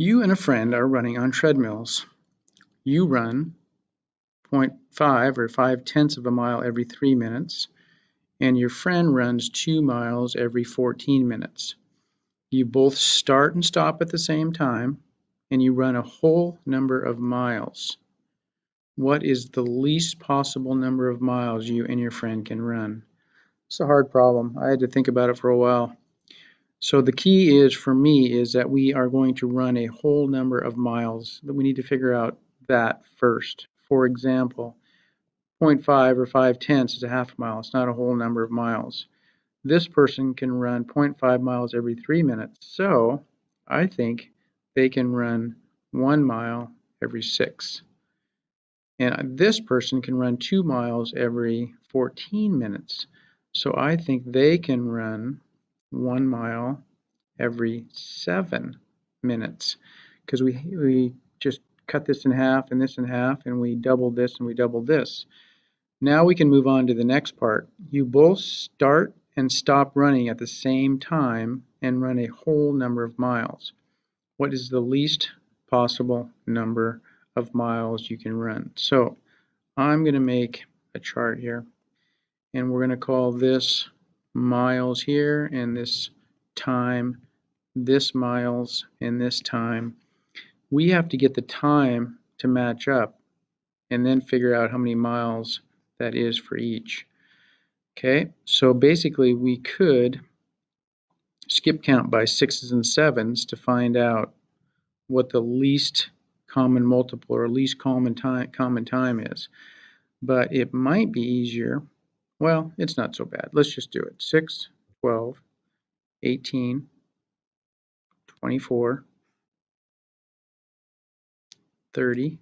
You and a friend are running on treadmills. You run 0.5 or 5/10 of a mile every 3 minutes, and your friend runs 2 miles every 14 minutes. You both start and stop at the same time, and you run a whole number of miles. What is the least possible number of miles you and your friend can run? It's a hard problem. I had to think about it for a while. So the key is, for me, is that we are going to run a whole number of miles. But we need to figure out that first. For example, 0.5 or 5/10 is a half mile. It's not a whole number of miles. This person can run 0.5 miles every 3 minutes. So I think they can run 1 mile every 6. And this person can run 2 miles every 14 minutes. So I think they can run 1 mile every 7 minutes, because we just cut this in half and this in half, and we doubled this and we doubled this. Now we can move on to the next part. You both start and stop running at the same time and run a whole number of miles. What is the least possible number of miles you can run? So I'm going to make a chart here, and we're going to call this miles here, and this time, this miles, and this time. We have to get the time to match up and then figure out how many miles that is for each. Okay, so basically we could skip count by 6s and 7s to find out what the least common multiple or least common time is. But it might be easier. Well, it's not so bad. Let's just do it. 6, 12, 18, 24, 30,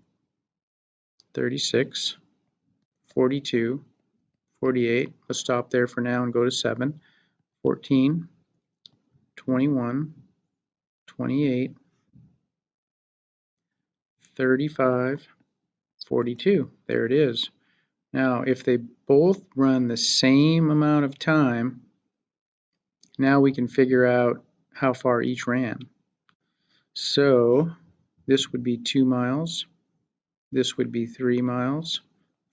36, 42, 48. Let's stop there for now and go to 7, 14, 21, 28, 35, 42. There it is. Now, if they both run the same amount of time, now we can figure out how far each ran. So this would be 2 miles, this would be 3 miles,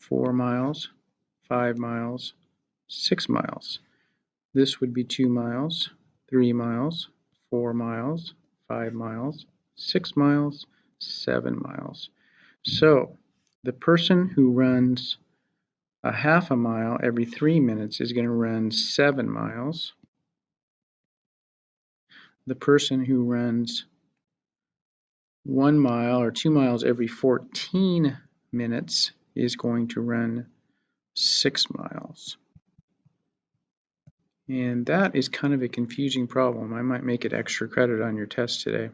4 miles, 5 miles, 6 miles. This would be 2 miles, 3 miles, 4 miles, 5 miles, 6 miles, 7 miles. So the person who runs a half a mile every 3 minutes is going to run 7 miles. The person who runs 1 mile or 2 miles every 14 minutes is going to run 6 miles. And that is kind of a confusing problem. I might make it extra credit on your test today.